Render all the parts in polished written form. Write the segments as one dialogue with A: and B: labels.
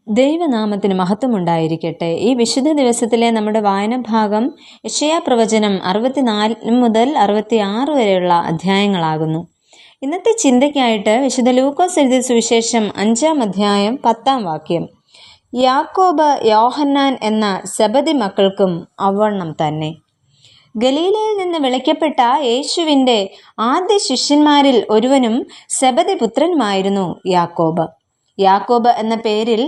A: ദൈവനാമത്തിന് മഹത്വമുണ്ടായിരിക്കട്ടെ. ഈ വിശുദ്ധ ദിവസത്തിലെ നമ്മുടെ വായന ഭാഗം യെശയ്യാ പ്രവചനം 64 മുതൽ 66 വരെയുള്ള അധ്യായങ്ങളാകുന്നു. ഇന്നത്തെ ചിന്തയ്ക്കായിട്ട് വിശുദ്ധ ലൂക്കോസ് എഴുതിയ സുവിശേഷം 5-ാം അധ്യായം 10-ാം വാക്യം. യാക്കോബ് യോഹന്നാൻ എന്ന സെബദി മക്കൾക്കും അവണ്ണം തന്നെ. ഗലീലയിൽ നിന്ന് വിളിക്കപ്പെട്ട യേശുവിൻ്റെ ആദ്യ ശിഷ്യന്മാരിൽ ഒരുവനും സെബദി പുത്രനുമായിരുന്നു യാക്കോബ്. യാക്കോബ് എന്ന പേരിൽ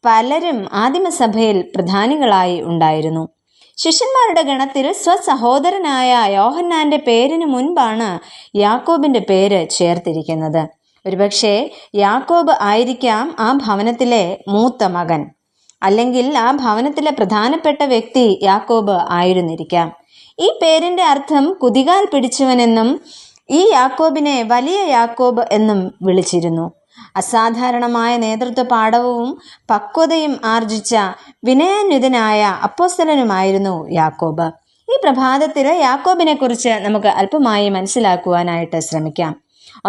A: പലരും ആദിമസഭയിൽ പ്രധാനികളായി ഉണ്ടായിരുന്നു. ശിഷ്യന്മാരുടെ ഗണത്തിൽ സ്വസഹോദരനായ യോഹന്നാന്റെ പേരിന് മുൻപാണ് യാക്കോബിന്റെ പേര് ചേർത്തിരിക്കുന്നത്. ഒരുപക്ഷെ യാക്കോബ് ആയിരിക്കാം ആ ഭവനത്തിലെ മൂത്ത മകൻ, അല്ലെങ്കിൽ ആ ഭവനത്തിലെ പ്രധാനപ്പെട്ട വ്യക്തി യാക്കോബ് ആയിരുന്നിരിക്കാം. ഈ പേരിന്റെ അർത്ഥം കുതികാൽ പിടിച്ചവനെന്നും ഈ യാക്കോബിനെ വലിയ യാക്കോബ് എന്നും വിളിച്ചിരുന്നു. അസാധാരണമായ നേതൃത്വ പാടവവും പക്വതയും ആർജിച്ച വിനയാന്വിതനായ അപ്പോസ്തലനുമായിരുന്നു യാക്കോബ്. ഈ പ്രഭാതത്തിൽ യാക്കോബിനെ കുറിച്ച് നമുക്ക് അല്പമായി മനസ്സിലാക്കുവാനായിട്ട് ശ്രമിക്കാം.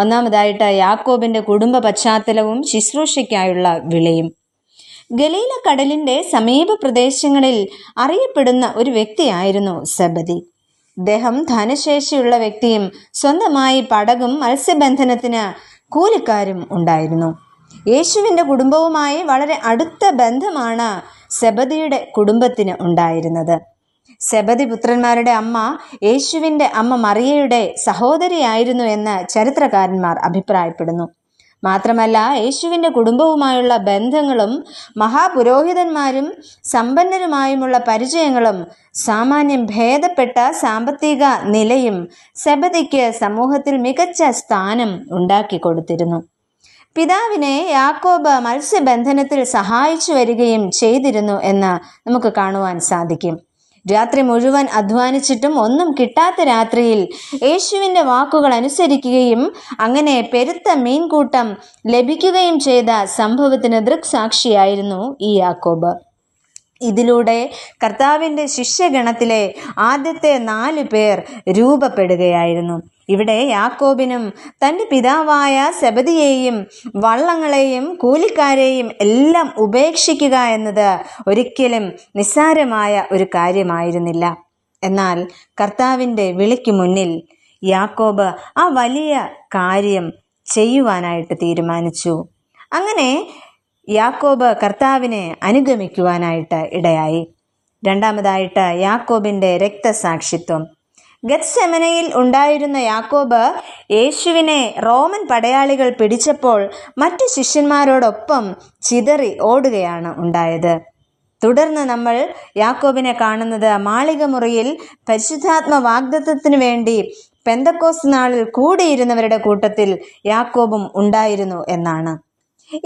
A: ഒന്നാമതായിട്ട് യാക്കോബിന്റെ കുടുംബ പശ്ചാത്തലവും ശുശ്രൂഷയ്ക്കായുള്ള വിളിയും. ഗലീല കടലിന്റെ സമീപ പ്രദേശങ്ങളിൽ അറിയപ്പെടുന്ന ഒരു വ്യക്തിയായിരുന്നു സെബദി. ഇദ്ദേഹം ധനശേഷിയുള്ള വ്യക്തിയും സ്വന്തമായി പടകും മത്സ്യബന്ധനത്തിന് കൂലിക്കാരും ഉണ്ടായിരുന്നു. യേശുവിൻ്റെ കുടുംബവുമായി വളരെ അടുത്ത ബന്ധമാണ് സെബദിയുടെ കുടുംബത്തിന് ഉണ്ടായിരുന്നത്. സെബദി പുത്രന്മാരുടെ അമ്മ യേശുവിൻ്റെ അമ്മ മറിയയുടെ സഹോദരിയായിരുന്നു എന്ന് ചരിത്രകാരന്മാർ അഭിപ്രായപ്പെടുന്നു. മാത്രമല്ല, യേശുവിൻ്റെ കുടുംബവുമായുള്ള ബന്ധങ്ങളും മഹാപുരോഹിതന്മാരും സമ്പന്നരുമായുമുള്ള പരിചയങ്ങളും സാമാന്യം ഭേദപ്പെട്ട സാമ്പത്തിക നിലയും സെബദിക്ക് സമൂഹത്തിൽ മികച്ച സ്ഥാനം ഉണ്ടാക്കി കൊടുത്തിരുന്നു. പിതാവിനെ യാക്കോബ് മത്സ്യബന്ധനത്തിൽ സഹായിച്ചു വരികയും ചെയ്തിരുന്നു എന്ന് നമുക്ക് കാണുവാൻ സാധിക്കും. രാത്രി മുഴുവൻ അധ്വാനിച്ചിട്ടും ഒന്നും കിട്ടാത്ത രാത്രിയിൽ യേശുവിൻ്റെ വാക്കുകൾ അനുസരിക്കുകയും അങ്ങനെ പെരുത്ത മീൻകൂട്ടം ലഭിക്കുകയും ചെയ്ത സംഭവത്തിന് ദൃക്സാക്ഷിയായിരുന്നു ഈ യാക്കോബ്. ഇതിലൂടെ കർത്താവിൻ്റെ ശിഷ്യഗണത്തിലെ ആദ്യത്തെ 4 പേർ രൂപപ്പെടുകയായിരുന്നു. ഇവിടെ യാക്കോബിനും തൻ്റെ പിതാവായ സെബദിയെയും വള്ളങ്ങളെയും കൂലിക്കാരെയും എല്ലാം ഉപേക്ഷിക്കുക എന്നത് ഒരിക്കലും നിസ്സാരമായ ഒരു കാര്യമായിരുന്നില്ല. എന്നാൽ കർത്താവിൻ്റെ വിളിക്ക് മുന്നിൽ യാക്കോബ് ആ വലിയ കാര്യം ചെയ്യുവാനായിട്ട് തീരുമാനിച്ചു. അങ്ങനെ യാക്കോബ് കർത്താവിനെ അനുഗമിക്കുവാനായിട്ട് ഇടയായി. രണ്ടാമതായിട്ട് യാക്കോബിൻ്റെ രക്തസാക്ഷിത്വം. ഗത്സെമനയിൽ ഉണ്ടായിരുന്ന യാക്കോബ് യേശുവിനെ റോമൻ പടയാളികൾ പിടിച്ചപ്പോൾ മറ്റു ശിഷ്യന്മാരോടൊപ്പം ചിതറി ഓടുകയാണ് ഉണ്ടായത്. തുടർന്ന് നമ്മൾ യാക്കോബിനെ കാണുന്നത് മാളികമുറിയിൽ പരിശുദ്ധാത്മ വാഗ്ദത്തത്തിനു വേണ്ടി പെന്തക്കോസ്ത് നാളിൽ കൂടിയിരുന്നവരുടെ കൂട്ടത്തിൽ യാക്കോബും ഉണ്ടായിരുന്നു എന്നാണ്.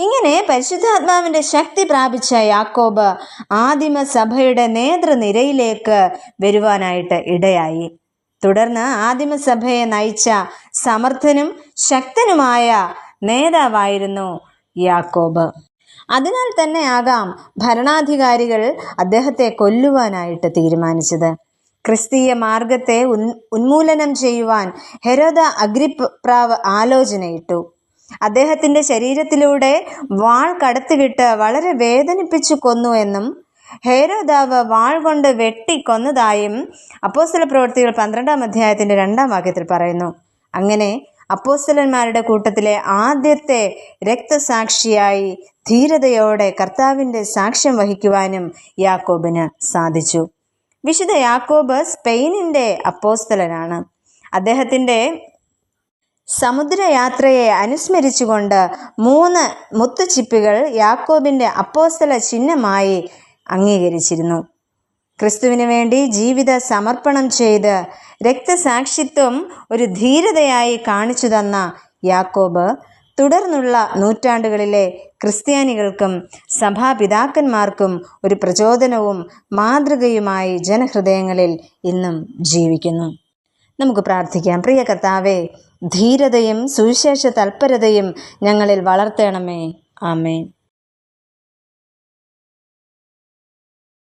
A: ഇങ്ങനെ പരിശുദ്ധാത്മാവിൻ്റെ ശക്തി പ്രാപിച്ച യാക്കോബ് ആദിമസഭയുടെ നേതൃനിരയിലേക്ക് വരുവാനായിട്ട് ഇടയായി. തുടർന്ന് ആദിമസഭയെ നയിച്ച സമർത്ഥനും ശക്തനുമായ നേതാവായിരുന്നു യാക്കോബ്. അതിനാൽ തന്നെ ആകാം ഭരണാധികാരികൾ അദ്ദേഹത്തെ കൊല്ലുവാനായിട്ട് തീരുമാനിച്ചത്. ക്രിസ്തീയ മാർഗത്തെ ഉന്മൂലനം ചെയ്യുവാൻ ഹെരോദ അഗ്രിപ്പാവ് ആലോചനയിട്ടു. അദ്ദേഹത്തിൻ്റെ ശരീരത്തിലൂടെ വാൾ കടത്തിവിട്ട് വളരെ വേദനിപ്പിച്ചു കൊന്നു എന്നും ഹേരോദാവ് വാൾ കൊണ്ട് വെട്ടിക്കൊന്നതായും അപ്പോസ്തല പ്രവൃത്തികൾ 12-ാം അധ്യായത്തിൻ്റെ 2-ാം വാക്യത്തിൽ പറയുന്നു. അങ്ങനെ അപ്പോസ്തലന്മാരുടെ കൂട്ടത്തിലെ ആദ്യത്തെ രക്തസാക്ഷിയായി ധീരതയോടെ കർത്താവിൻ്റെ സാക്ഷ്യം വഹിക്കുവാനും യാക്കോബിന് സാധിച്ചു. വിശുദ്ധ യാക്കോബ് സ്പെയിനിൻ്റെ അപ്പോസ്തലനാണ്. അദ്ദേഹത്തിൻ്റെ സമുദ്രയാത്രയെ അനുസ്മരിച്ചുകൊണ്ട് 3 മുത്തുച്ചിപ്പികൾ യാക്കോബിൻ്റെ അപ്പോസ്തല ചിഹ്നമായി അംഗീകരിച്ചിരുന്നു. ക്രിസ്തുവിന് വേണ്ടി ജീവിത സമർപ്പണം ചെയ്ത് രക്തസാക്ഷിത്വം ഒരു ധീരതയായി കാണിച്ചു തന്ന യാക്കോബ് തുടർന്നുള്ള നൂറ്റാണ്ടുകളിലെ ക്രിസ്ത്യാനികൾക്കും സഭാപിതാക്കന്മാർക്കും ഒരു പ്രചോദനവും മാതൃകയുമായി ജനഹൃദയങ്ങളിൽ ഇന്നും ജീവിക്കുന്നു. നമുക്ക് പ്രാർത്ഥിക്കാം. പ്രിയ കർത്താവേ, ധീരതയും സുവിശേഷ തൽപരതയും ഞങ്ങളിൽ വളർത്തണമേ. ആമേൻ.